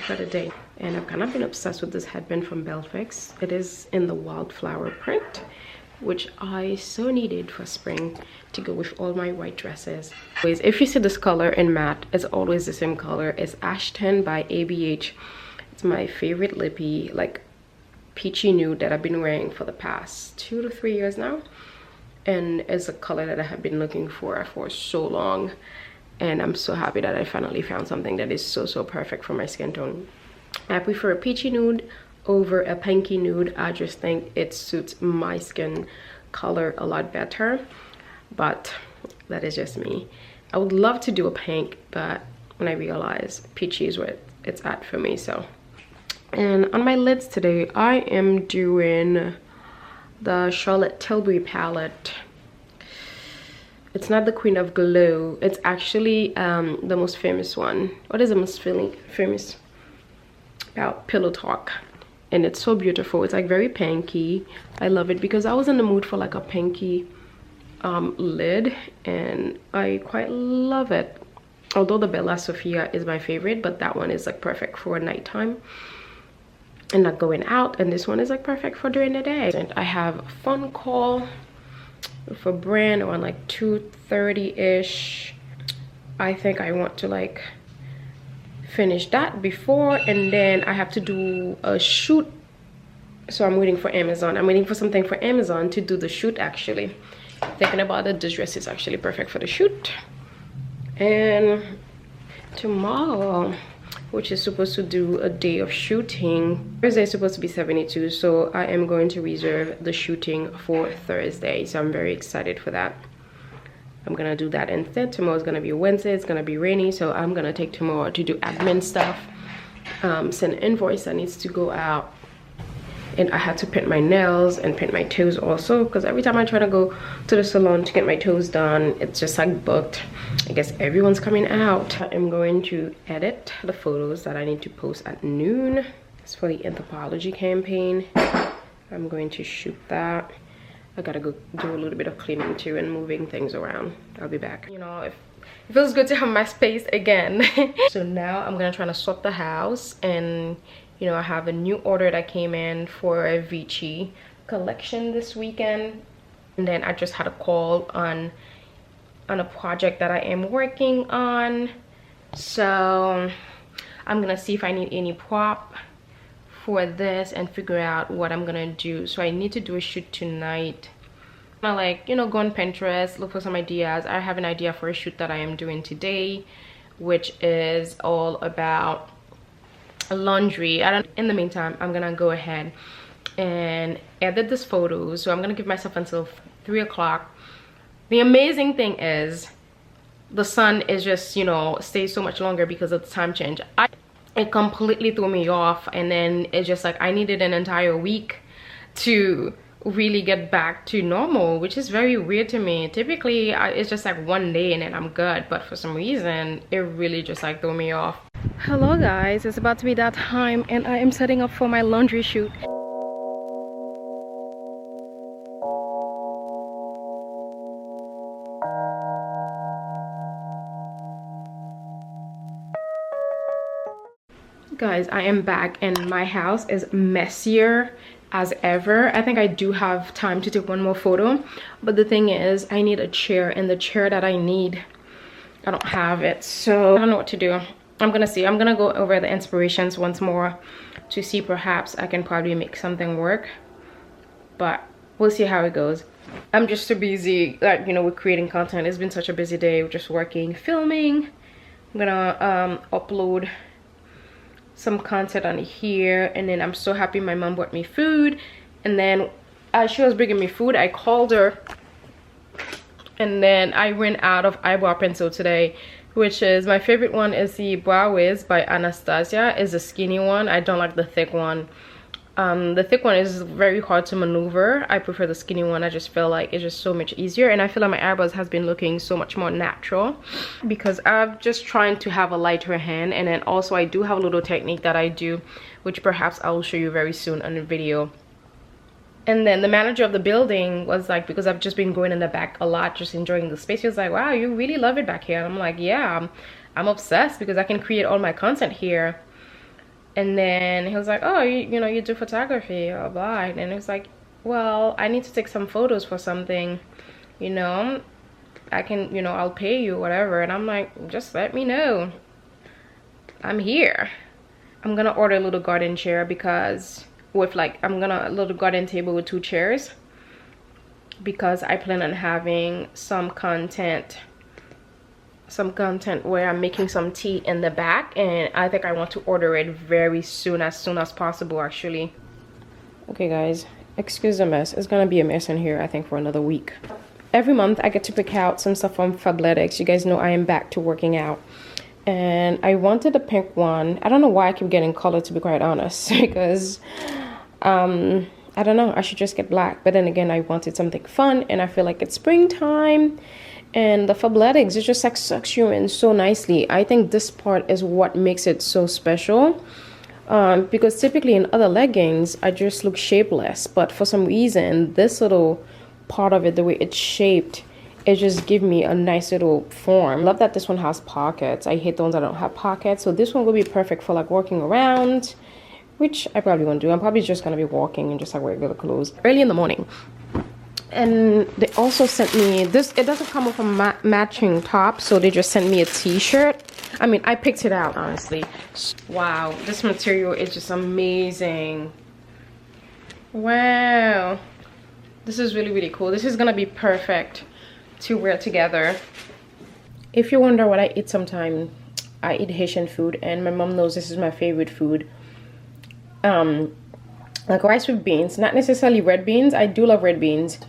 for the day. And I've kind of been obsessed with this headband from Belfix. It is in the wildflower print, which I so needed for spring to go with all my white dresses. Anyways, if you see this color in matte, it's always the same color. It's Ashton by ABH. It's my favorite lippy, like peachy nude that I've been wearing for the past 2 to 3 years now. And it's a color that I have been looking for so long. And I'm so happy that I finally found something that is so perfect for my skin tone. I prefer a peachy nude over a pinky nude. I just think it suits my skin color a lot better, but that is just me. I would love to do a pink, but when I realize peachy is where it's at for me. So, and on my lids today, I am doing the Charlotte Tilbury palette. It's not the Queen of Glow. It's actually the most famous one. What is the most famous? About Pillow Talk. And it's so beautiful. It's like very pinky. I love it because I was in the mood for like a pinky lid, and I quite love it. Although the Bella Sofia is my favorite, but that one is like perfect for nighttime and not going out, and this one is like perfect for during the day. And I have a phone call for brand around like 2:30ish. I think I want to like finish that before, and then I have to do a shoot. So I'm waiting for Amazon. I'm waiting for something for Amazon to do the shoot. Actually thinking about it, this dress is actually perfect for the shoot. And tomorrow, which is supposed to do a day of shooting, Thursday is supposed to be 72, so I am going to reserve the shooting for Thursday. So I'm very excited for that. I'm gonna do that instead. Tomorrow's gonna be Wednesday. It's gonna be rainy, so I'm gonna take tomorrow to do admin stuff, send an invoice that needs to go out, and I had to paint my nails and paint my toes also, because every time I try to go to the salon to get my toes done, it's just like booked. I guess everyone's coming out. I'm going to edit the photos that I need to post at noon. It's for the anthropology campaign. I'm going to shoot that. I gotta go do a little bit of cleaning too and moving things around. I'll be back. You know, it feels good to have my space again. So now I'm gonna try to sort the house, and you know, I have a new order that came in for a VICI collection this weekend, and then I just had a call on a project that I am working on. So I'm gonna see if I need any prop for this and figure out what I'm gonna do. So I need to do a shoot tonight. I like, you know, go on Pinterest, look for some ideas. I have an idea for a shoot that I am doing today, which is all about laundry. In the meantime, I'm gonna go ahead and edit this photo. So I'm gonna give myself until 3 o'clock. The amazing thing is the sun is just, you know, stays so much longer because of the time change. It completely threw me off, and then it's just like I needed an entire week to really get back to normal, which is very weird to me. Typically it's just like one day and then I'm good, but for some reason it really just like threw me off. Hello guys, it's about to be that time, and I am setting up for my laundry shoot. Guys, I am back and my house is messier as ever. I think I do have time to take one more photo, but the thing is I need a chair, and the chair that I need, I don't have it. So I don't know what to do. I'm gonna see. I'm gonna go over the inspirations once more to see perhaps I can probably make something work, but we'll see how it goes. I'm just so busy, like, you know, with creating content. It's been such a busy day with just working, filming. I'm gonna upload some content on here, and then I'm so happy my mom bought me food. And then as she was bringing me food, I called her, and then I ran out of eyebrow pencil today, which is my favorite one is the Brow Wiz by Anastasia. Is the skinny one. I don't like the thick one. The thick one is very hard to maneuver. I prefer the skinny one. I just feel like it's just so much easier, and I feel like my eyebrows has been looking so much more natural because I'm just trying to have a lighter hand. And then also I do have a little technique that I do, which perhaps I will show you very soon on the video. And then the manager of the building was like, because I've just been going in the back a lot, just enjoying the space, he was like, wow, you really love it back here. And I'm like, yeah, I'm obsessed because I can create all my content here. And then he was like, oh, you know, you do photography, blah, blah. And it was like, well, I need to take some photos for something, you know, I can, you know, I'll pay you, whatever. And I'm like, just let me know. I'm here. I'm gonna order a little garden chair because with like, a little garden table with 2 chairs because I plan on having some content where I'm making some tea in the back, and I think I want to order it very soon as possible actually. Okay guys, excuse the mess. It's gonna be a mess in here I think for another week. Every month I get to pick out some stuff from Fabletics. You guys know I am back to working out, and I wanted a pink one. I don't know why I keep getting color, to be quite honest, because I don't know, I should just get black. But then again, I wanted something fun, and I feel like it's springtime, and the Fabletics, it just like sucks you in so nicely. I think this part is what makes it so special, because typically in other leggings I just look shapeless, but for some reason this little part of it, the way it's shaped, it just gives me a nice little form. Love that this one has pockets. I hate the ones that don't have pockets, so this one will be perfect for like walking around, which I probably won't do. I'm probably just gonna be walking in just like regular clothes early in the morning. And they also sent me this. It doesn't come with a matching top, so they just sent me a t-shirt. I mean, I picked it out honestly. Wow, this material is just amazing. Wow, this is really, really cool. This is gonna be perfect to wear together. If you wonder what I eat sometime, I eat Haitian food, and my mom knows this is my favorite food. Like rice with beans, not necessarily red beans. I do love red beans,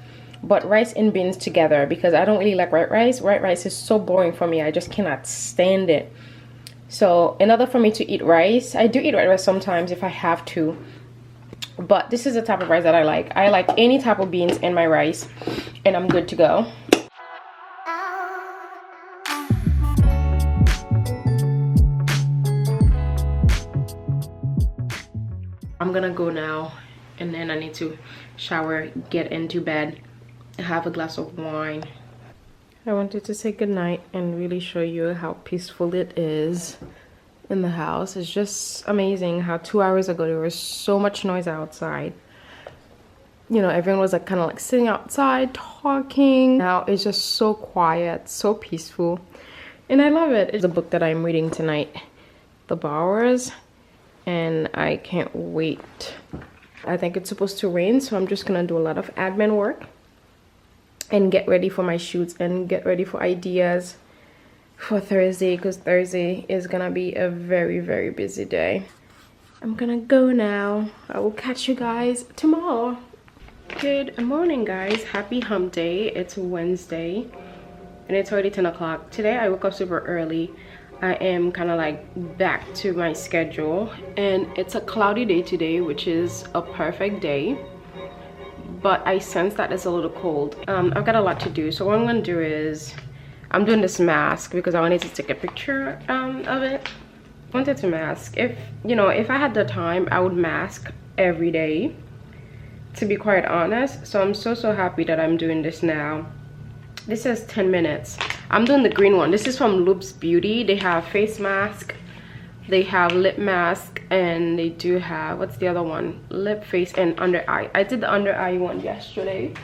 but rice and beans together, because I don't really like white rice. White rice is so boring for me. I just cannot stand it. So in order for me to eat rice, I do eat white rice sometimes if I have to, but this is the type of rice that I like. I like any type of beans in my rice, and I'm good to go. I'm gonna go now, and then I need to shower, get into bed, and have a glass of wine. I wanted to say goodnight and really show you how peaceful it is in the house. It's just amazing how 2 hours ago there was so much noise outside. You know, everyone was like kind of like sitting outside talking. Now it's just so quiet, so peaceful, and I love it. It's a book that I'm reading tonight, The Bowers, and I can't wait. I think it's supposed to rain, so I'm just gonna do a lot of admin work and get ready for my shoots and get ready for ideas for Thursday, because Thursday is gonna be a very, very busy day. I'm gonna go now. I will catch you guys tomorrow. Good morning guys, happy hump day. It's Wednesday and it's already 10 o'clock. Today I woke up super early. I am kind of like back to my schedule, and it's a cloudy day today, which is a perfect day, but I sense that it's a little cold. I've got a lot to do, so what I'm gonna do is I'm doing this mask because I wanted to take a picture of it. I wanted to mask. If you know, if I had the time, I would mask every day, to be quite honest. So I'm so happy that I'm doing this now. This says 10 minutes. I'm doing the green one. This is from Loop's Beauty. They have face mask, they have lip mask, and they do have, what's the other one? Lip, face, and under eye. I did the under eye one yesterday,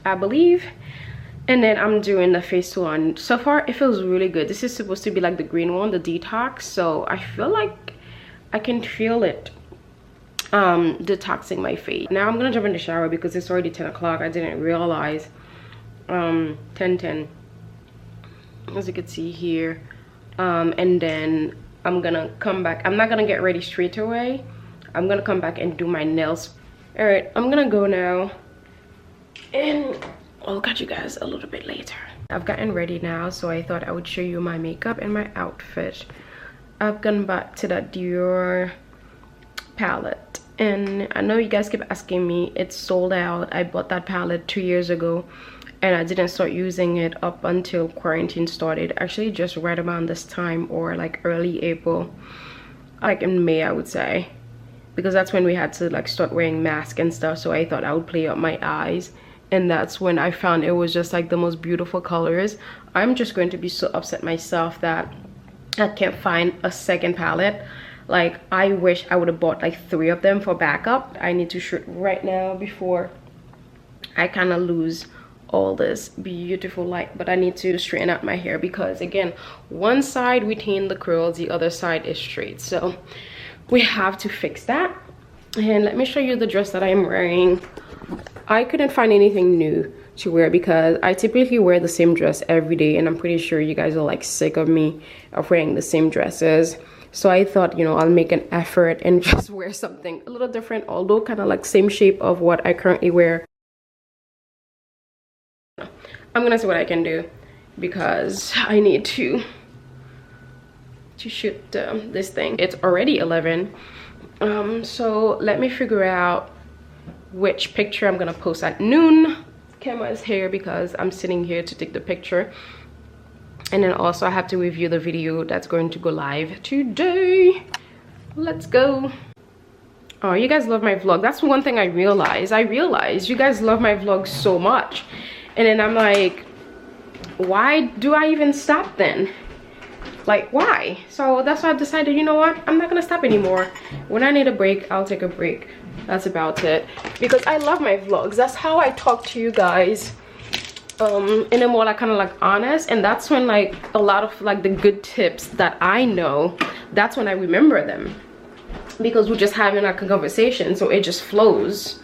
I believe, and then I'm doing the face one. So far it feels really good. This is supposed to be like the green one, the detox, so I feel like I can feel it detoxing my face. Now I'm gonna jump in the shower because it's already 10 o'clock. I didn't realize. 10:10, as you can see here, and then I'm gonna come back. I'm not gonna get ready straight away. I'm gonna come back and do my nails. All right, I'm gonna go now, and I'll catch you guys a little bit later. I've gotten ready now, so I thought I would show you my makeup and my outfit. I've gone back to that Dior palette, and I know you guys keep asking me. It's sold out. I bought that palette 2 years ago, and I didn't start using it up until quarantine started, actually just right around this time, or like early April, like in May I would say, because that's when we had to like start wearing masks and stuff. So I thought I would play up my eyes, and that's when I found it was just like the most beautiful colors. I'm just going to be so upset myself that I can't find a second palette. Like, I wish I would have bought like 3 of them for backup. I need to shoot right now before I kind of lose all this beautiful light. But I need to straighten out my hair because, again, one side retained the curls, the other side is straight. So we have to fix that. And let me show you the dress that I am wearing. I couldn't find anything new to wear because I typically wear the same dress every day, and I'm pretty sure you guys are like sick of me of wearing the same dresses. So I thought, you know, I'll make an effort and just wear something a little different, although kind of like same shape of what I currently wear. I'm gonna see what I can do because I need to shoot this thing. It's already 11. So let me figure out which picture I'm gonna post at noon. Camera is here because I'm sitting here to take the picture, and then also I have to review the video that's going to go live today. Let's go. Oh, you guys love my vlog. That's one thing I realized you guys love my vlog so much, and then I'm like, why do I even stop then? Like, why? So that's why I've decided, you know what, I'm not gonna stop anymore. When I need a break, I'll take a break. That's about it, because I love my vlogs. That's how I talk to you guys in a more like kind of like honest, and that's when like a lot of like the good tips that I know, that's when I remember them, because we're just having like a conversation, so it just flows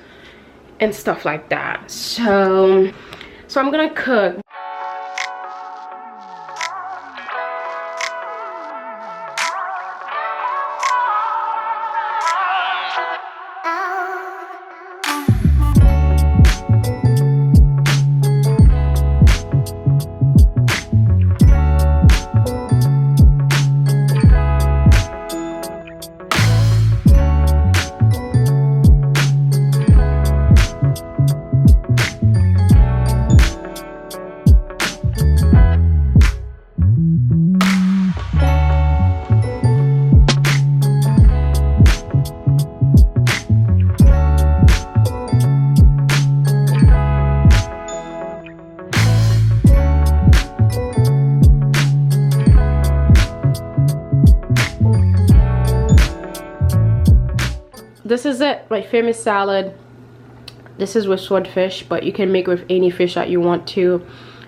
and stuff like that. So I'm gonna cook. This is it, my famous salad. This is with swordfish, but you can make it with any fish that you want to.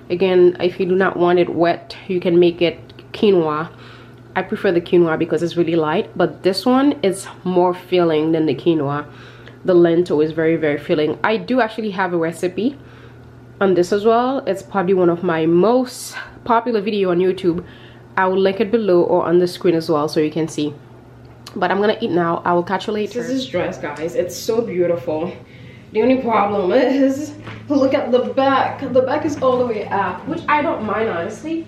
Again, if you do not want it wet, you can make it quinoa. I prefer the quinoa because it's really light, but this one is more filling than the quinoa. The lentil is very, very filling. I do actually have a recipe on this as well. It's probably one of my most popular video on YouTube. I will link it below or on the screen as well so you can see. But I'm gonna eat now. I will catch you later. This is this dress, guys. It's so beautiful. The only problem is, look at the back. The back is all the way up, which I don't mind, honestly,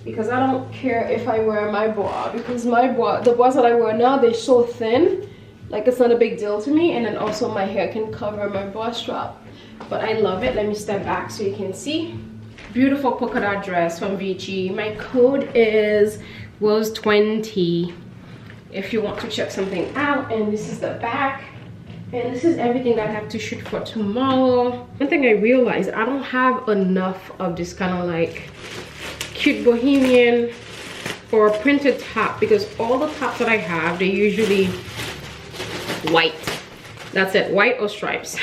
because I don't care if I wear my bra, because my bra, the bras that I wear now, they're so thin, like it's not a big deal to me. And then also my hair can cover my bra strap, but I love it. Let me step back so you can see. Beautiful polka dot dress from VICI. My code is Rose20 if you want to check something out. And this is the back, and this is everything that I have to shoot for tomorrow. One thing I realized, I don't have enough of this kind of like cute bohemian or printed top, because all the tops that I have, they're usually white. That's it, white or stripes.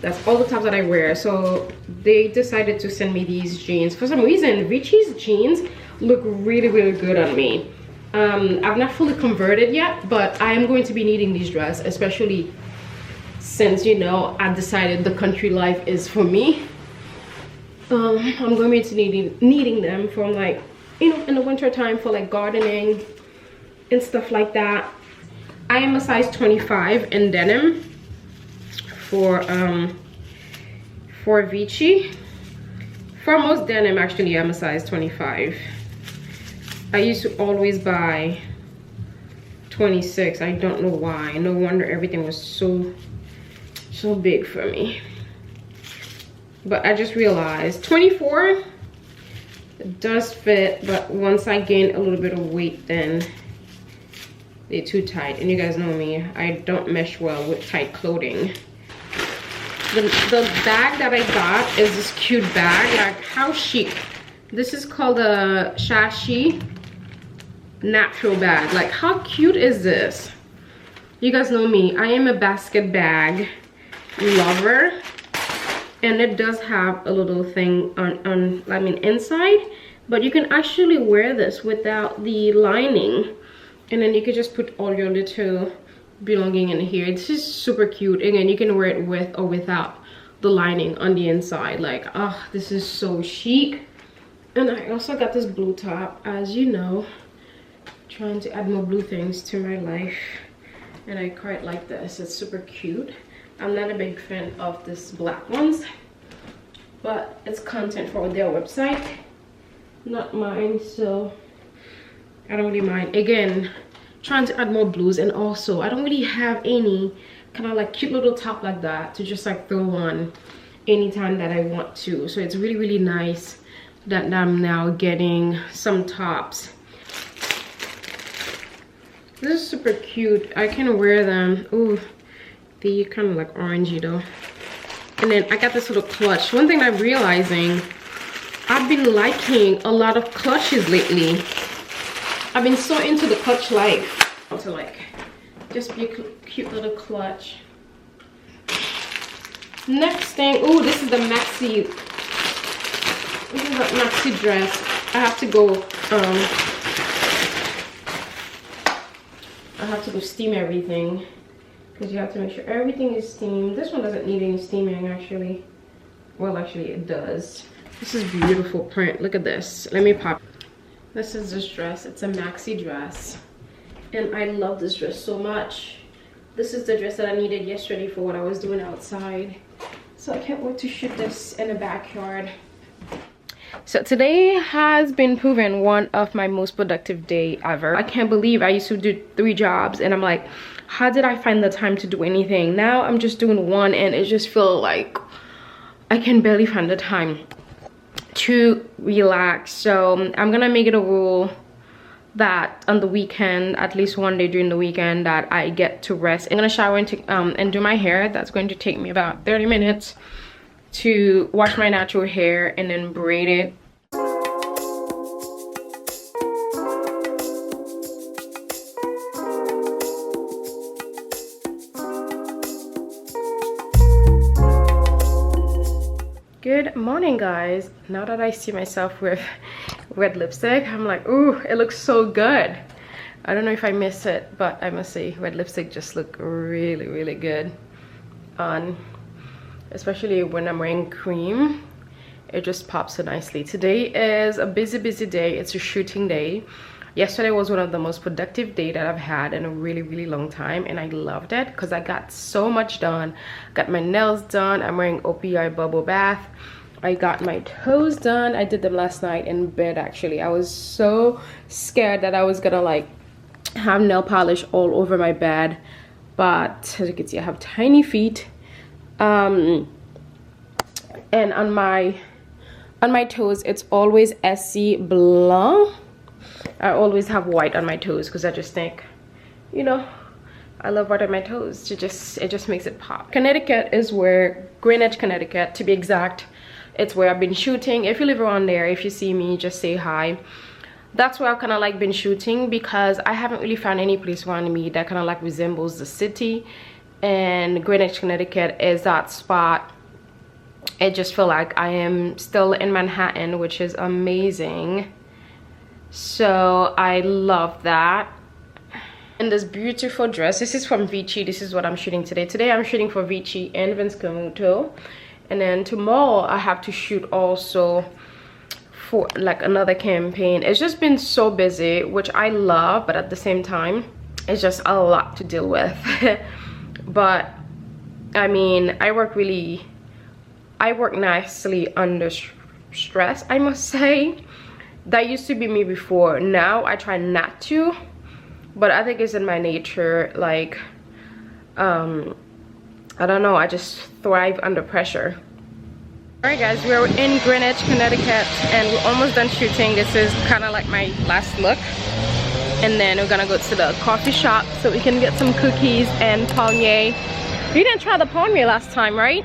That's all the tops that I wear. So they decided to send me these jeans. For some reason, VICI's jeans look really, really good on me. I've not fully converted yet, but I am going to be needing these dresses, especially since, you know, I've decided the country life is for me. I'm going to be needing them for, like, you know, in the winter time for like gardening and stuff like that. I am a size 25 in denim for VICI. For most denim, actually, I'm a size 25. I used to always buy 26. I don't know why. No wonder everything was so big for me. But I just realized 24 does fit, but once I gain a little bit of weight, then they're too tight. And you guys know me, I don't mesh well with tight clothing. The bag that I got is this cute bag. Like, how chic. This is called a shashi. natural bag. Like, how cute is this? You guys know me, I am a basket bag lover, and it does have a little thing on I mean inside, but you can actually wear this without the lining, and then you can just put all your little belonging in here. This is super cute. Again, you can wear it with or without the lining on the inside. Like, oh, this is so chic. And I also got this blue top, as you know, trying to add more blue things to my life, and I quite like this. It's super cute. I'm not a big fan of this black ones, but it's content for their website, not mine, so I don't really mind. Again, trying to add more blues, and also I don't really have any kind of like cute little top like that to just like throw on anytime that I want to. So it's really, really nice that I'm now getting some tops. This is super cute. I can wear them. Ooh, they kind of like orangey though. And then I got this little clutch. One thing I'm realizing, I've been liking a lot of clutches lately. I've been so into the clutch life. To like just be a cute little clutch. Next thing, oh, this is the maxi. This is a maxi dress. I have to go steam everything, because you have to make sure everything is steamed. This one doesn't need any steaming actually. Well, actually it does. This is beautiful print. Look at this. Let me pop. This is this dress. It's a maxi dress, and I love this dress so much. This is the dress that I needed yesterday for what I was doing outside, so I can't wait to shoot this in the backyard. So today has been proven one of my most productive day ever. I can't believe I used to do 3 jobs, and I'm like, how did I find the time to do anything? Now I'm just doing one, and it just feels like I can barely find the time to relax. So I'm gonna make it a rule that on the weekend, at least one day during the weekend, that I get to rest. I'm gonna shower and do my hair. That's going to take me about 30 minutes to wash my natural hair and then braid it. Good morning, guys. Now that I see myself with red lipstick, I'm like, ooh, it looks so good. I don't know if I miss it, but I must say red lipstick just look really, really good on, especially when I'm wearing cream. It just pops so nicely. Today is a busy day. It's a shooting day. Yesterday was one of the most productive days that I've had in a really long time, and I loved it because I got so much done. Got my nails done. I'm wearing OPI bubble bath. I got my toes done. I did them last night in bed actually. I was so scared that I was gonna like have nail polish all over my bed, but as you can see, I have tiny feet. And on my toes, it's always SC Blanc. I always have white on my toes because I just think, you know, I love white on my toes. It just makes it pop. Connecticut is where, Greenwich, Connecticut to be exact, it's where I've been shooting. If you live around there, if you see me, just say hi. That's where I've kind of like been shooting, because I haven't really found any place around me that kind of like resembles the city, and Greenwich, Connecticut is that spot. I just feel like I am still in Manhattan, which is amazing. So I love that. And this beautiful dress, this is from VICI. This is what I'm shooting today. Today I'm shooting for VICI and Vince Camuto, and then tomorrow I have to shoot also for like another campaign. It's just been so busy, which I love, but at the same time it's just a lot to deal with. But I mean, I work nicely under stress, I must say. That used to be me before. Now I try not to, but I think it's in my nature. Like I don't know, I just thrive under pressure. All right guys, we're in Greenwich, Connecticut, and we're almost done shooting. This is kind of like my last look, and then we're gonna go to the coffee shop so we can get some cookies and palmier. You didn't try the palmier last time, right?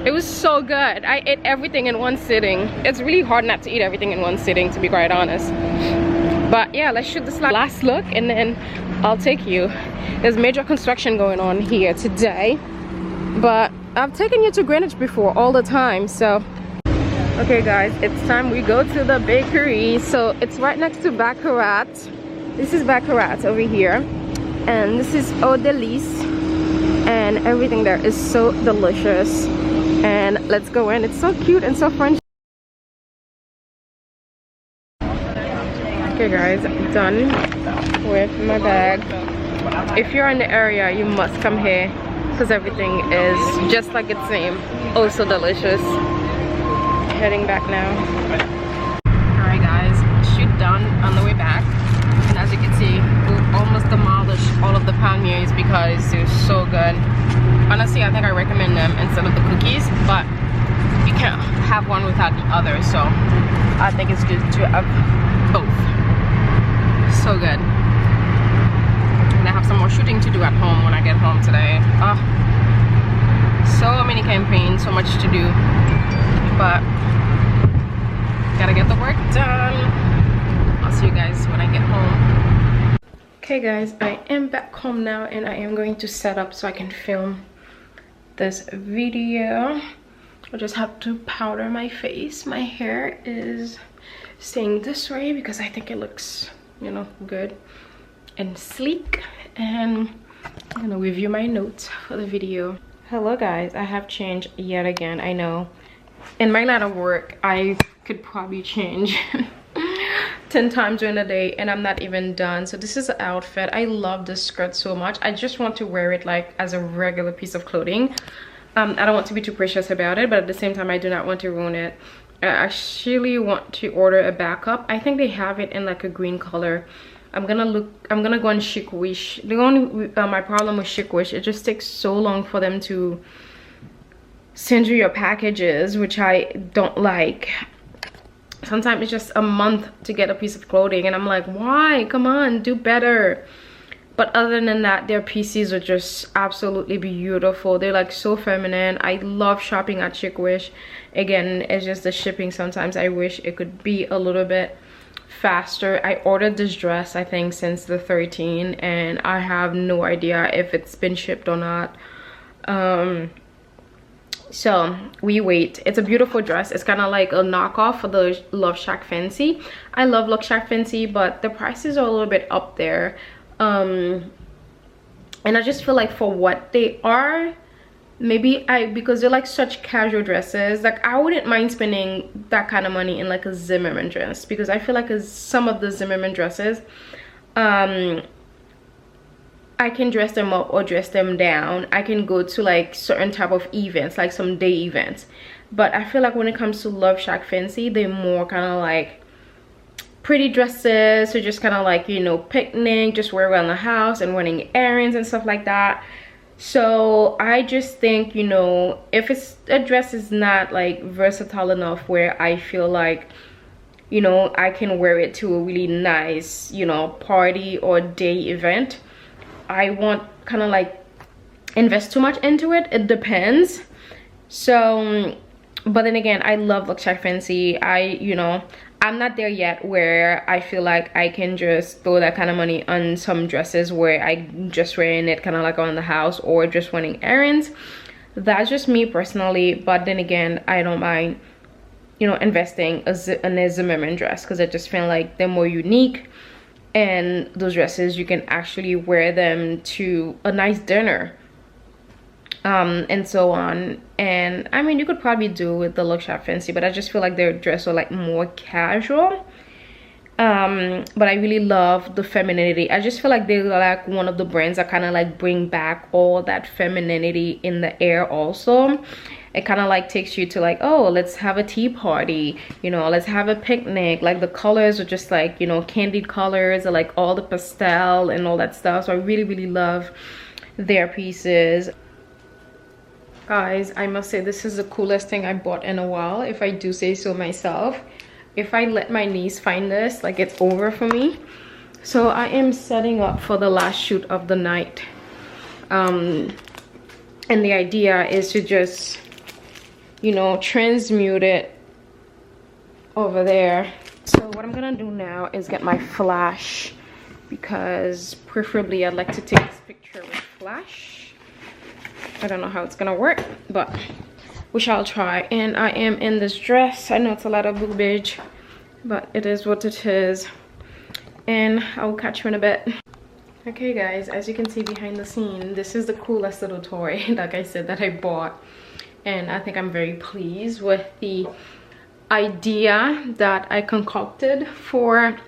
It was so good. I ate everything in one sitting. It's really hard not to eat everything in one sitting, to be quite honest. But yeah, let's shoot this last look and then I'll take you. There's major construction going on here today, but I've taken you to Greenwich before all the time. So okay guys, it's time we go to the bakery. So it's right next to Baccarat. This is Baccarat over here, and this is Eau de Lis, and everything there is so delicious. And let's go in. It's so cute and so French. Okay guys, I'm done with my bag. If you're in the area, you must come here because everything is just like it seems. Oh, so delicious. Heading back now. Alright guys, shoot done on the way back. And as you can see, we almost demolished all of the palmiers because they're so good. Honestly, I think I recommend them instead of the cookies, but you can't have one without the other, so I think it's good to have both. So good. And I have some more shooting to do at home when I get home today. Oh, so many campaigns, so much to do, but gotta get the work done. I'll see you guys when I get home. Okay guys, I am back home now and I am going to set up so I can film this video. I just have to powder my face. My hair is staying this way because I think it looks, you know, good and sleek. And I'm gonna review my notes for the video. Hello guys, I have changed yet again. I know in my line of work I could probably change 10 times during the day and I'm not even done. So this is the outfit. I love this skirt so much. I just want to wear it like as a regular piece of clothing. I don't want to be too precious about it, but at the same time I do not want to ruin it. I actually want to order a backup. I think they have it in like a green color. I'm gonna go on Chic Wish. The only my problem with Chic Wish, it just takes so long for them to send you your packages, which I don't like. Sometimes it's just a month to get a piece of clothing and I'm like, why? Come on, do better. But other than that, their PCs are just absolutely beautiful. They're like so feminine. I love shopping at Chic Wish. Again, it's just the shipping. Sometimes I wish it could be a little bit faster. I ordered this dress I think since the 13th and I have no idea if it's been shipped or not. So we wait. It's a beautiful dress. It's kind of like a knockoff for the Love Shack Fancy. I love Love Shack Fancy, but the prices are a little bit up there. And I just feel like for what they are, maybe because they're like such casual dresses, like I wouldn't mind spending that kind of money in like a Zimmermann dress, because I feel like some of the Zimmermann dresses, I can dress them up or dress them down. I can go to like certain type of events, like some day events. But I feel like when it comes to Love Shack Fancy, they're more kind of like pretty dresses, so just kind of like, you know, picnic, just wear around the house and running errands and stuff like that. So I just think, you know, if it's a dress is not like versatile enough where I feel like, you know, I can wear it to a really nice, you know, party or day event, I won't kind of like invest too much into it. It depends. So but then again, I love Love Shack Fancy. You know, I'm not there yet where I feel like I can just throw that kind of money on some dresses where I'm just wearing it kind of like around the house or just running errands. That's just me personally. But then again, I don't mind, you know, investing in a Zimmermann dress because I just feel like they're more unique. And those dresses, you can actually wear them to a nice dinner. And so on. And I mean, you could probably do with the Love Shack Fancy, but I just feel like their dress are like more casual. But I really love the femininity. I just feel like they're like one of the brands that kind of like bring back all that femininity in the air also. It kind of like takes you to like, oh, let's have a tea party, you know, let's have a picnic. Like the colors are just like, you know, candied colors, or like all the pastel and all that stuff. So I really, really love their pieces. Guys, I must say this is the coolest thing I bought in a while, if I do say so myself. If I let my niece find this, like, it's over for me. So I am setting up for the last shoot of the night. And the idea is to just, you know, transmute it over there. So what what I'm gonna do now is get my flash, because preferably I'd like to take this picture with flash. I don't know how it's gonna work, but we shall try. And I am in this dress. I know it's a lot of boobage, but it is what it is. And I'll catch you in a bit. Okay guys, as you can see behind the scene, this is the coolest little toy, like I said, that I bought. And I think I'm very pleased with the idea that I concocted for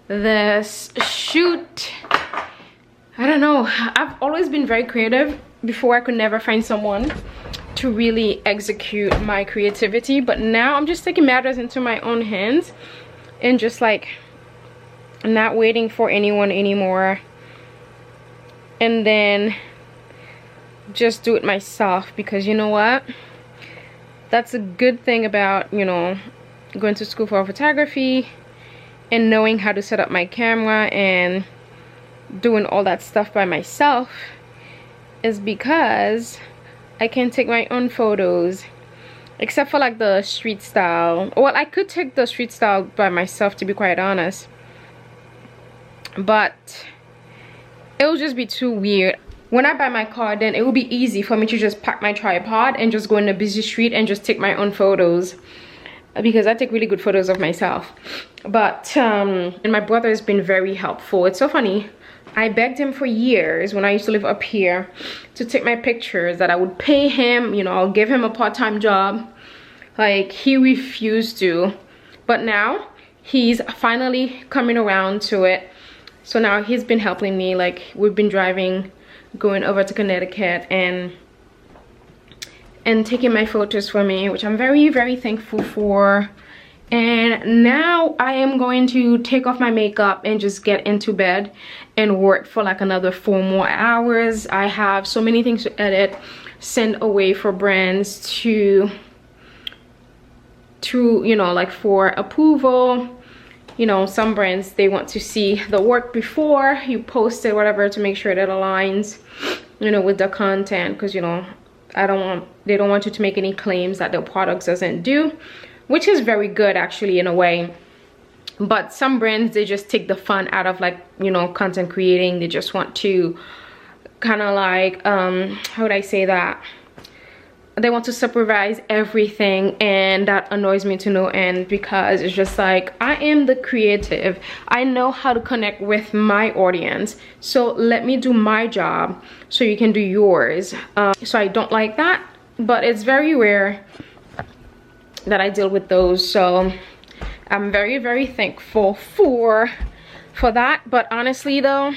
this shoot. I don't know, I've always been very creative. Before, I could never find someone to really execute my creativity, but now I'm just taking matters into my own hands and just like not waiting for anyone anymore, and then just do it myself. Because you know what, that's a good thing about, you know, going to school for photography and knowing how to set up my camera and doing all that stuff by myself, is because I can take my own photos, except for like the street style. Well, I could take the street style by myself, to be quite honest, but it will just be too weird. When I buy my car, then it will be easy for me to just pack my tripod and just go in a busy street and just take my own photos, because I take really good photos of myself. But and my brother has been very helpful. It's so funny, I begged him for years when I used to live up here to take my pictures, that I would pay him, you know, I'll give him a part-time job. Like, he refused to, but now he's finally coming around to it. So now he's been helping me. Like, we've been driving, going over to Connecticut and taking my photos for me, which I'm very, very thankful for. And now I am going to take off my makeup and just get into bed and work for like another 4 more hours. I have so many things to edit, send away for brands to you know, like for approval. You know, some brands, they want to see the work before you post it, whatever, to make sure that aligns, you know, with the content. Because, you know, they don't want you to make any claims that their product doesn't do, which is very good actually in a way. But some brands, they just take the fun out of, like, you know, content creating. They just want to kind of like how would I say that, they want to supervise everything, and that annoys me to no end, because it's just like, I am the creative, I know how to connect with my audience, so let me do my job so you can do yours. So I don't like that, but it's very rare that I deal with those, so I'm very, very thankful for that. But honestly though,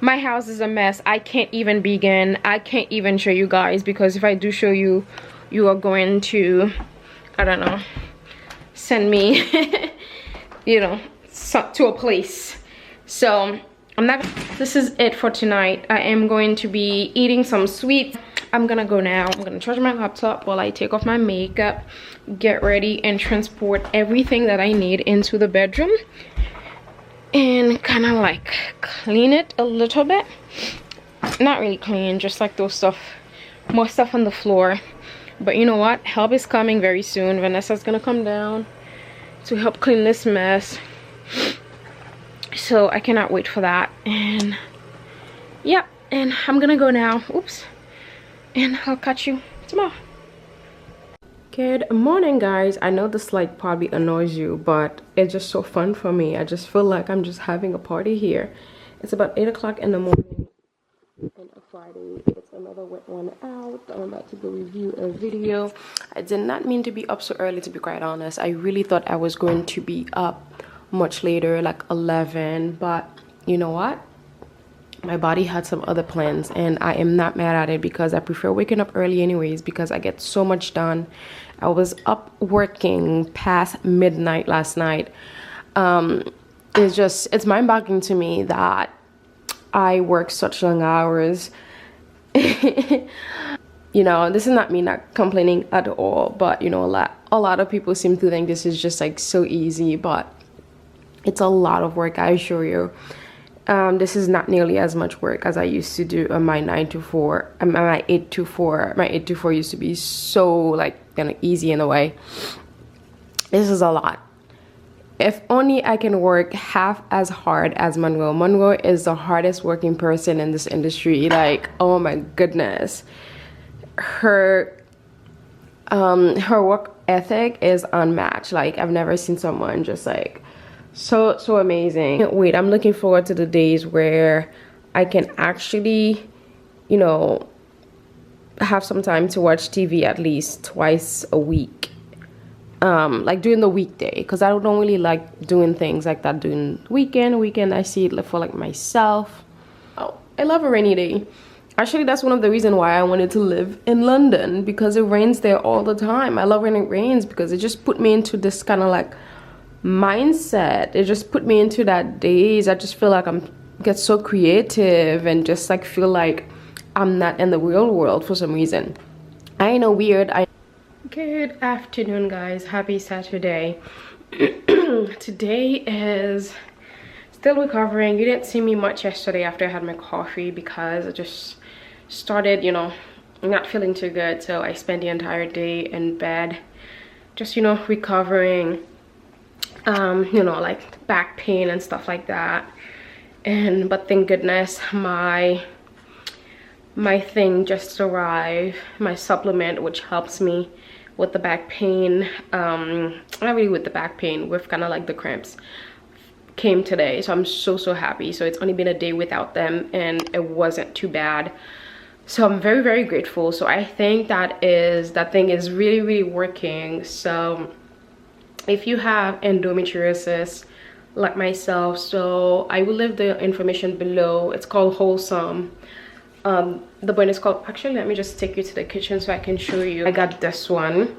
my house is a mess. I can't even begin. I can't even show you guys, because if I do show you, you are going to, I don't know, send me you know, to a place. So I'm not, this is it for tonight. I am going to be eating some sweets. I'm gonna go now. I'm gonna charge my laptop while I take off my makeup, get ready, and transport everything that I need into the bedroom, and kind of like clean it a little bit. Not really clean, just like those stuff, more stuff on the floor. But you know what, help is coming very soon. Vanessa's gonna come down to help clean this mess, so I cannot wait for that. And yeah, and I'm gonna go now. Oops. And I'll catch you tomorrow. Good morning guys. I know this light probably annoys you, but it's just so fun for me. I just feel like I'm just having a party here. It's about 8 o'clock in the morning on a Friday. It's another wet one out. I'm about to go review a video. I did not mean to be up so early, to be quite honest. I really thought I was going to be up much later, like 11, but you know what, my body had some other plans, and I am not mad at it, because I prefer waking up early anyways, because I get so much done. I was up working past midnight last night. It's mind-boggling to me that I work such long hours. You know, this is not me not complaining at all, but you know, a lot of people seem to think this is just like so easy, but it's a lot of work, I assure you. This is not nearly as much work as I used to do on my 9 to 4, my 8 to 4. My 8 to 4 used to be so like kind of easy in a way. This is a lot. if only I can work half as hard as Monroe. Monroe is the hardest working person in this industry. Like, oh my goodness. Her work ethic is unmatched. Like, I've never seen someone just like so amazing. Wait, I'm looking forward to the days where I can actually, you know, have some time to watch TV at least twice a week, like during the weekday, because I don't really like doing things like that during weekend. I see it for like myself. Oh, I love a rainy day. Actually, that's one of the reasons why I wanted to live in London, because it rains there all the time. I love when it rains because it just put me into this kind of like mindset. It just put me into that days. I just feel like get so creative and just like feel like I'm not in the real world for some reason. I know, weird. Good afternoon, guys. Happy Saturday. Today is still recovering. You didn't see me much yesterday after I had my coffee because I just started, you know, not feeling too good. So I spent the entire day in bed, just, you know, recovering, you know, like back pain and stuff like that. But thank goodness my thing just arrived, my supplement, which helps me with the back pain, not really with the back pain, with kind of like the cramps, came today. So I'm so happy. So it's only been a day without them and it wasn't too bad. So I'm very grateful. So I think that thing is really working. So if you have endometriosis like myself, so I will leave the information below. It's called Wholesome. The brand is called, actually let me just take you to the kitchen so I can show you. I got this one.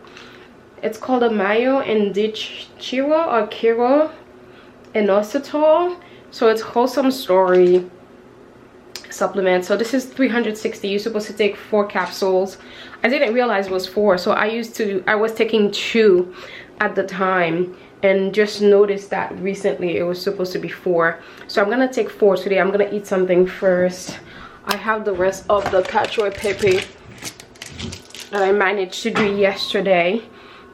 It's called a Mayo Indiciro or Kiro Inositol. So it's Wholesome Story supplement. So this is 360. You're supposed to take 4 capsules. I didn't realize it was 4, so I was taking 2 at the time and just noticed that recently it was supposed to be 4. So I'm gonna take 4 today. I'm gonna eat something first. I have the rest of the cacio e pepe that I managed to do yesterday.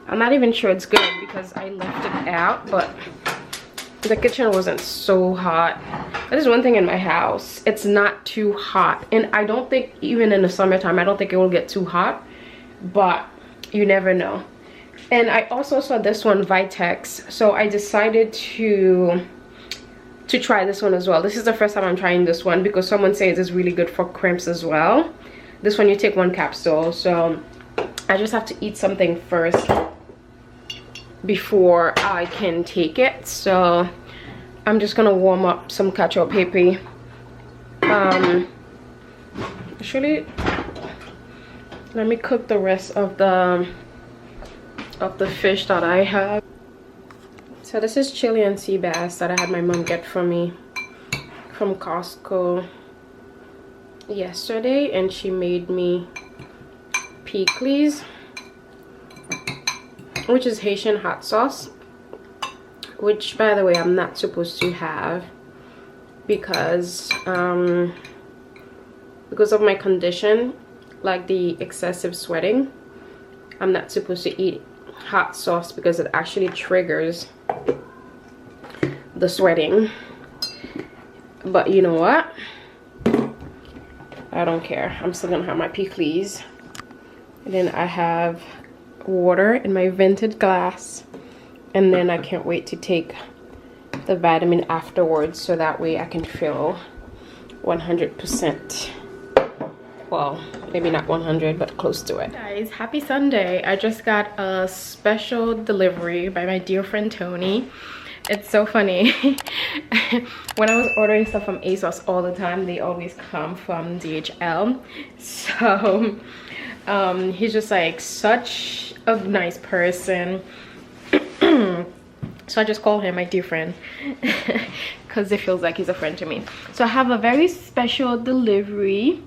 I'm not even sure it's good because I left it out, but the kitchen wasn't so hot. That is one thing in my house, it's not too hot, and I don't think even in the summertime I don't think it will get too hot, but you never know. And I also saw this one, Vitex, so I decided to try this one as well. This is the first time I'm trying this one because someone says it's really good for cramps as well. This one you take 1 capsule, so I just have to eat something first before I can take it. So I'm just gonna warm up some cacio e pepe. Actually, let me cook the rest of the fish that I have. So this is Chilean sea bass that I had my mom get for me from Costco yesterday, and she made me pickles, which is Haitian hot sauce, which by the way I'm not supposed to have because of my condition, like the excessive sweating. I'm not supposed to eat hot sauce because it actually triggers the sweating. But you know what, I don't care. I'm still gonna have my pickles. And then I have water in my vented glass, and then I can't wait to take the vitamin afterwards so that way I can feel 100%. Well, maybe not 100, but close to it. Guys, happy Sunday. I just got a special delivery by my dear friend Tony. It's so funny. When I was ordering stuff from ASOS all the time, they always come from DHL. So he's just like such a nice person. So I just call him my dear friend because it feels like he's a friend to me. So I have a very special delivery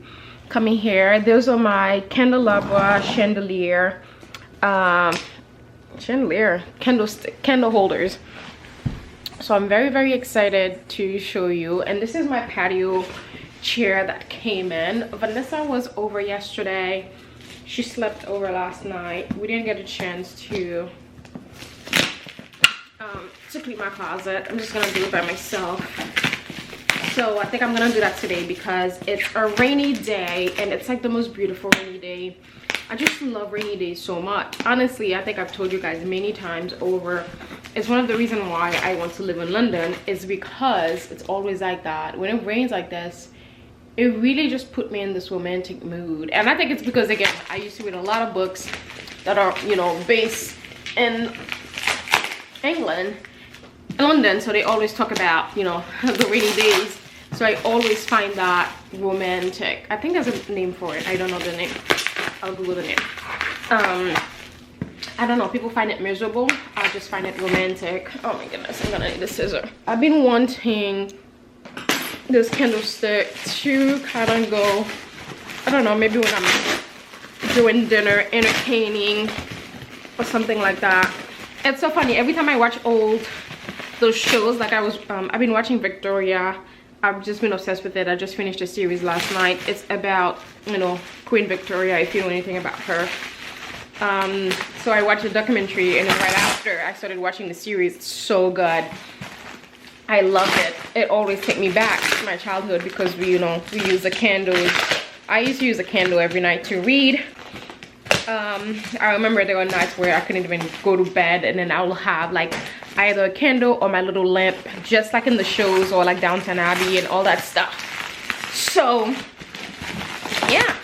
coming here. Those are my candelabra chandelier candle holders. So I'm very excited to show you. And this is my patio chair that came in. Vanessa was over yesterday. She slept over last night. We didn't get a chance to to clean my closet. I'm just gonna do it by myself. So I think I'm gonna do that today because it's a rainy day and it's like the most beautiful rainy day. I just love rainy days so much. Honestly, I think I've told you guys many times over, it's one of the reasons why I want to live in London is because it's always like that. When it rains like this, it really just put me in this romantic mood. And I think it's because, again, I used to read a lot of books that are, you know, based in England, London, so they always talk about, you know, the rainy days. So I always find that romantic. I think there's a name for it. I don't know the name. I'll Google the name. I don't know, people find it miserable. I just find it romantic. Oh my goodness, I'm gonna need a scissor. I've been wanting this candlestick to kind of go, I don't know, maybe when I'm doing dinner, entertaining or something like that. It's so funny, every time I watch those shows, like I've been watching Victoria. I've just been obsessed with it. I just finished a series last night. It's about, you know, Queen Victoria, if you know anything about her. So I watched a documentary, and then right after I started watching the series. It's so good. I love it. It always takes me back to my childhood because we use the candles. I used to use a candle every night to read. I remember there were nights where I couldn't even go to bed, and then I will have like either a candle or my little lamp, just like in the shows or like Downton Abbey and all that stuff. So yeah,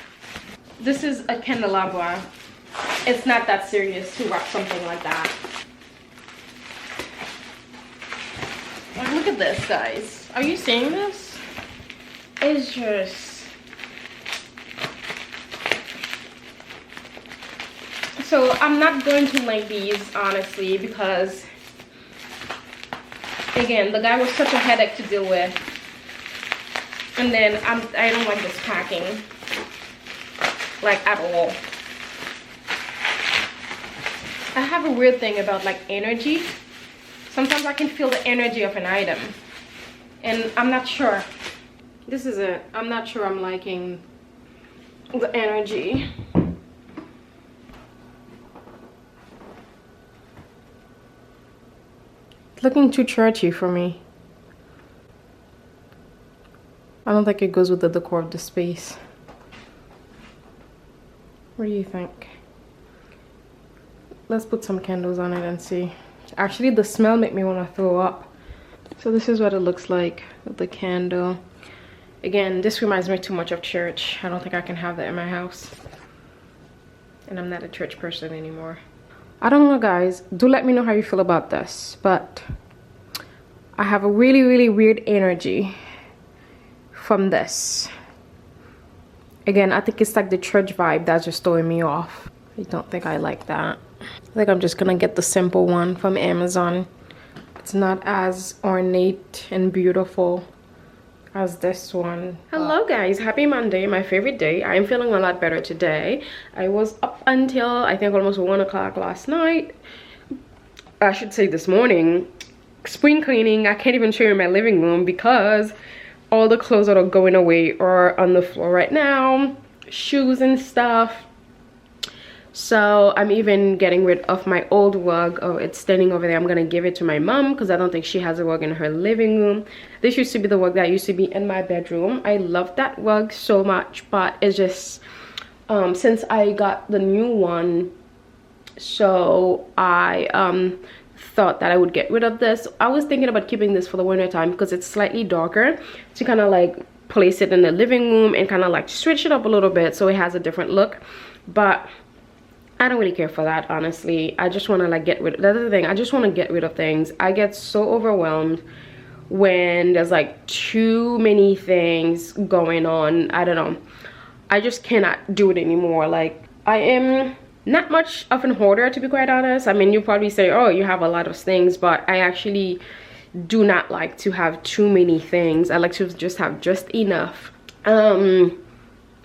this is a candelabra. It's not that serious to wrap something like that. Like, look at this, guys. Are you seeing this? It's just... So I'm not going to link these, honestly, because again, the guy was such a headache to deal with. And then I don't like this packing, like, at all. I have a weird thing about like energy. Sometimes I can feel the energy of an item, and I'm not sure. I'm not sure I'm liking the energy. It's looking too churchy for me. I don't think it goes with the decor of the space. What do you think? Let's put some candles on it and see. Actually, the smell make me want to throw up. So this is what it looks like with the candle. Again, this reminds me too much of church. I don't think I can have that in my house. And I'm not a church person anymore. I don't know, guys. Do let me know how you feel about this. But I have a really, really weird energy from this. Again, I think it's like the church vibe that's just throwing me off. I don't think I like that. I think I'm just gonna get the simple one from Amazon. It's not as ornate and beautiful as this one. Hello guys, happy Monday, my favorite day. I'm feeling a lot better today. I was up until I think almost 1 o'clock last night. I should say this morning. Spring cleaning. I can't even show you my living room because all the clothes that are going away are on the floor right now. Shoes and stuff. So I'm even getting rid of my old rug. Oh, it's standing over there. I'm gonna give it to my mom because I don't think she has a rug in her living room. This used to be the rug that used to be in my bedroom. I love that rug so much, but it's just since I got the new one, so I thought that I would get rid of this. I was thinking about keeping this for the winter time because it's slightly darker, to kind of like place it in the living room and kind of like switch it up a little bit so it has a different look. But I don't really care for that, honestly. I just want to like get rid of, that's the thing, I just want to get rid of things. I get so overwhelmed when there's like too many things going on. I don't know, I just cannot do it anymore. Like, I am not much of an hoarder, to be quite honest. I mean, you probably say, oh, you have a lot of things, but I actually do not like to have too many things. I like to just have just enough.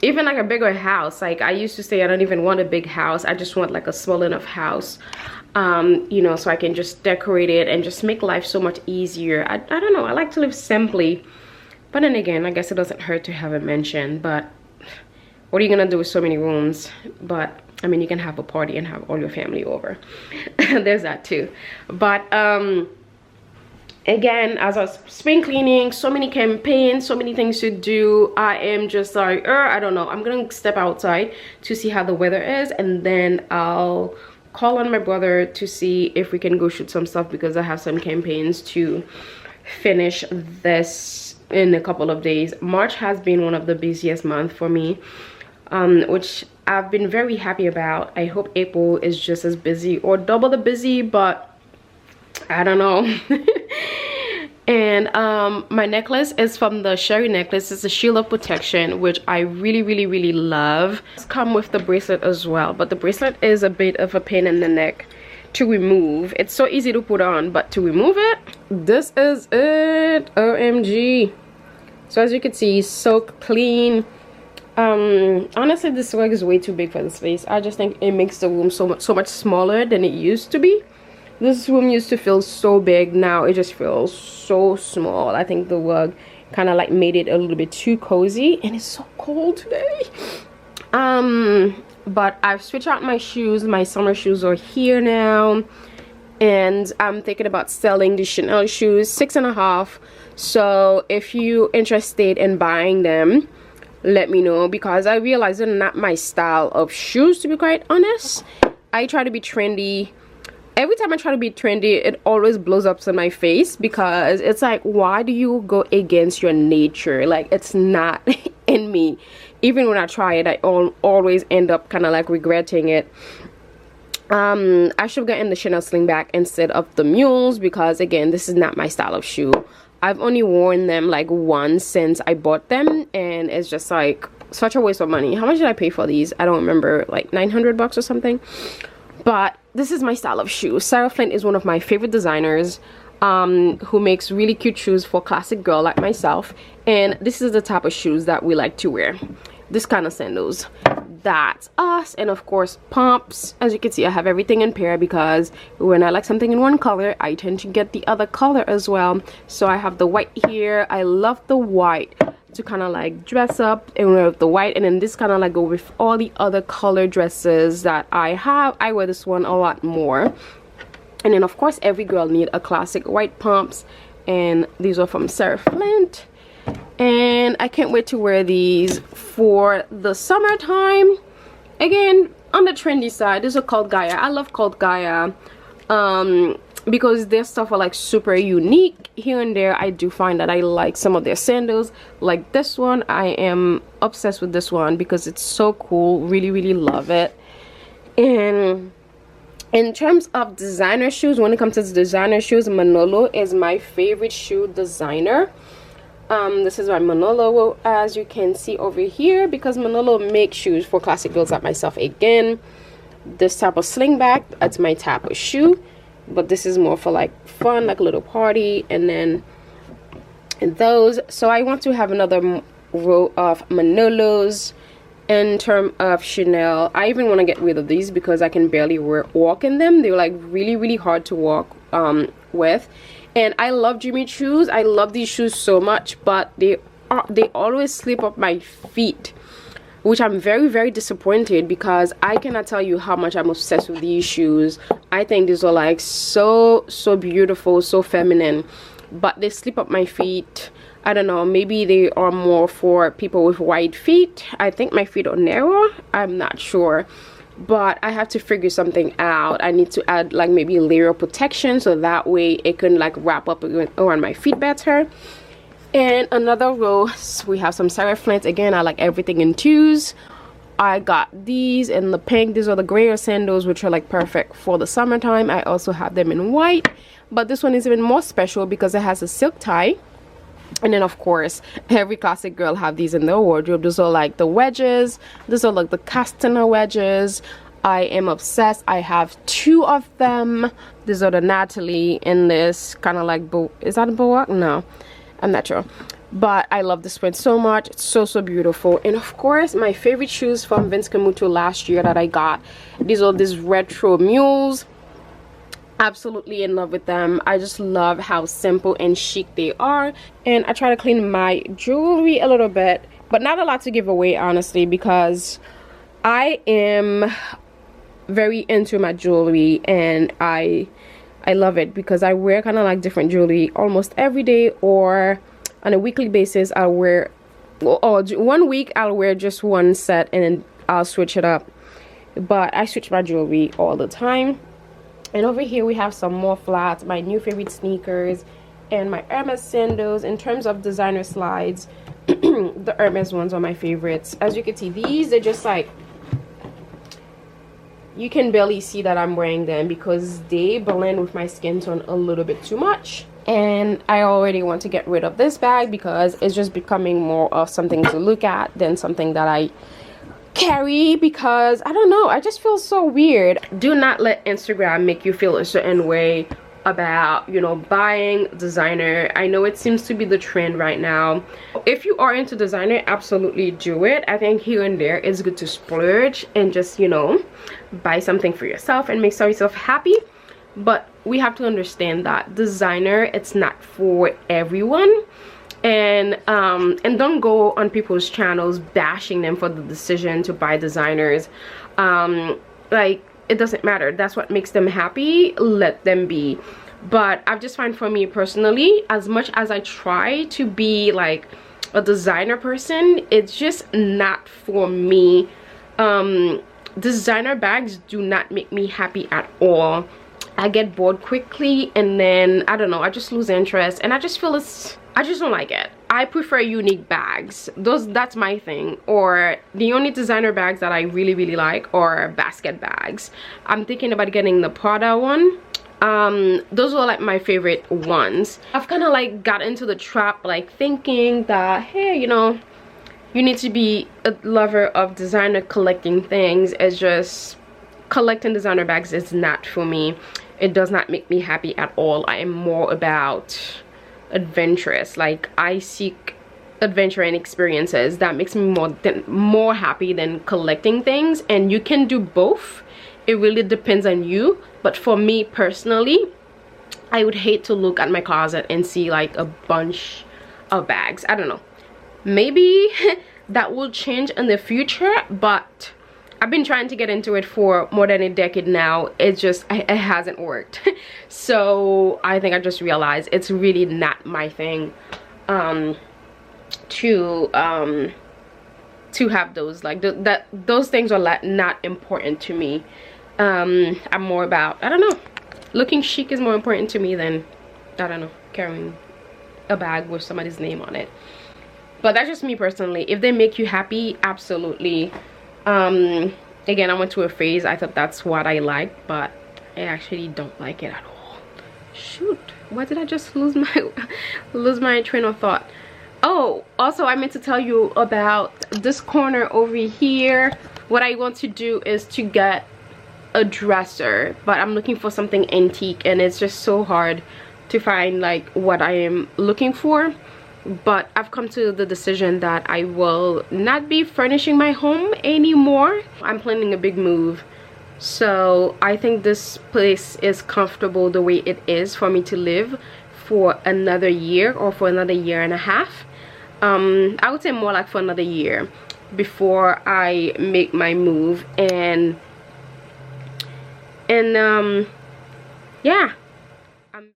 Even like a bigger house. Like, I used to say I don't even want a big house. I just want like a small enough house, you know, so I can just decorate it and just make life so much easier. I don't know, I like to live simply, but then again, I guess it doesn't hurt to have a mansion. But what are you gonna do with so many rooms? But I mean, you can have a party and have all your family over. There's that too. But again, as I was spring cleaning, so many campaigns, so many things to do, I am just like, I don't know, I'm gonna step outside to see how the weather is, and then I'll call on my brother to see if we can go shoot some stuff, because I have some campaigns to finish this in a couple of days. March has been one of the busiest months for me, which I've been very happy about. I hope April is just as busy or double the busy, but I don't know. And my necklace is from the Sherry necklace. It's a shield of protection, which I really love. It's come with the bracelet as well, but the bracelet is a bit of a pain in the neck to remove. It's so easy to put on, but to remove it, this is it. OMG. So as you can see, so clean. Honestly, this rug is way too big for this face. I just think it makes the room so much smaller than it used to be. This room used to feel so big, now it just feels so small. I think the rug kind of like made it a little bit too cozy, and it's so cold today. But I've switched out my shoes. My summer shoes are here now, and I'm thinking about selling the Chanel shoes, 6.5. So if you're interested in buying them, let me know, because I realize they're not my style of shoes, to be quite honest. I try to be trendy. Every time I try to be trendy, it always blows up in my face, because it's like, why do you go against your nature? Like, it's not in me. Even when I try it, I always end up kind of like regretting it. I should get in the Chanel slingback instead of the mules, because again, this is not my style of shoe. I've only worn them like once since I bought them, and it's just like such a waste of money. How much did I pay for these? I don't remember, like 900 bucks or something. But this is my style of shoe. Sarah Flint is one of my favorite designers, who makes really cute shoes for classic girl like myself, and this is the type of shoes that we like to wear. This kind of sandals, that's us. And of course, pumps. As you can see, I have everything in pair, because when I like something in one color, I tend to get the other color as well. So I have the white here. I love the white to kind of like dress up and wear the white, and then this kind of like go with all the other color dresses that I have. I wear this one a lot more. And then of course, every girl need a classic white pumps, and these are from Sarah Flint, and I can't wait to wear these for the summertime. Again, on the trendy side, these are called Gaia. I love called Gaia, because their stuff are like super unique. Here and there, I do find that I like some of their sandals, like this one. I am obsessed with this one because it's so cool. Really love it. And in terms of designer shoes, when it comes to designer shoes, Manolo is my favorite shoe designer. This is my Manolo, as you can see over here, because Manolo makes shoes for classic girls like myself. Again, this type of slingback, that's my type of shoe, but this is more for like fun, like a little party. And then those, so I want to have another row of Manolos. In terms of Chanel, I even want to get rid of these because I can barely walk in them. They're like really hard to walk with. And I love Jimmy shoes. I love these shoes so much, but they always slip up my feet, which I'm very disappointed, because I cannot tell you how much I'm obsessed with these shoes. I think these are like so beautiful, so feminine, but they slip up my feet. I don't know, maybe they are more for people with wide feet. I think my feet are narrow, I'm not sure, but I have to figure something out. I need to add like maybe a layer of protection, so that way it can like wrap up around my feet better. And another row, we have some Sarah Flint. Again, I like everything in twos. I got these in the pink. These are the grayer sandals, which are like perfect for the summertime. I also have them in white, but this one is even more special because it has a silk tie. And then of course, every classic girl have these in their wardrobe. Those are like the wedges. Those are like the Castana wedges. I am obsessed. I have 2 of them. These are the Natalie in this kind of like, is that a boa? No, I'm not sure, but I love this print so much. It's so beautiful. And of course, my favorite shoes from Vince Camuto last year that I got, these are these retro mules. Absolutely in love with them. I just love how simple and chic they are. And I try to clean my jewelry a little bit, but not a lot to give away, honestly, because I am very into my jewelry, and I I love it because I wear kind of like different jewelry almost every day, or on a weekly basis I'll wear, or 1 week I'll wear just one set and then I'll switch it up. But I switch my jewelry all the time. And over here we have some more flats, my new favorite sneakers, and my Hermes sandals. In terms of designer slides, the Hermes ones are my favorites. As you can see, these are just like, you can barely see that I'm wearing them because they blend with my skin tone a little bit too much. And I already want to get rid of this bag because it's just becoming more of something to look at than something that I carry, because I don't know, I just feel so weird. Do not let Instagram make you feel a certain way about, you know, buying designer. I know it seems to be the trend right now. If you are into designer, absolutely do it. I think here and there it's good to splurge and just, you know, buy something for yourself and make yourself happy. But we have to understand that designer, it's not for everyone. And don't go on people's channels bashing them for the decision to buy designers. Like, it doesn't matter. That's what makes them happy. Let them be. But I've just found, for me personally, as much as I try to be like a designer person, it's just not for me. Designer bags do not make me happy at all. I get bored quickly, and then I don't know, I just lose interest, and I just feel I just don't like it. I prefer unique bags. That's my thing. Or the only designer bags that I really like are basket bags. I'm thinking about getting the Prada one. Those are like my favorite ones. I've kind of like got into the trap, like thinking that, hey, you know, you need to be a lover of designer collecting things. It's just, collecting designer bags is not for me. It does not make me happy at all. I am more about adventurous. Like, I seek adventure and experiences. That makes me more happy than collecting things. And you can do both. It really depends on you. But for me personally, I would hate to look at my closet and see like a bunch of bags. I don't know, maybe that will change in the future, but I've been trying to get into it for more than a decade now. It hasn't worked. So I think I just realized it's really not my thing to have those. Like, those things are like not important to me. I'm more about, I don't know, looking chic is more important to me than, I don't know, carrying a bag with somebody's name on it. But that's just me personally. If they make you happy, absolutely. Again, I went through a phase, I thought that's what I liked, but I actually don't like it at all. Shoot, why did I just lose my train of thought? Oh, also I meant to tell you about this corner over here. What I want to do is to get a dresser, but I'm looking for something antique, and it's just so hard to find like what I am looking for. But I've come to the decision that I will not be furnishing my home anymore. I'm planning a big move, so I think this place is comfortable the way it is for me to live for another year, or for another year and a half. I would say more like for another year before I make my move. And yeah,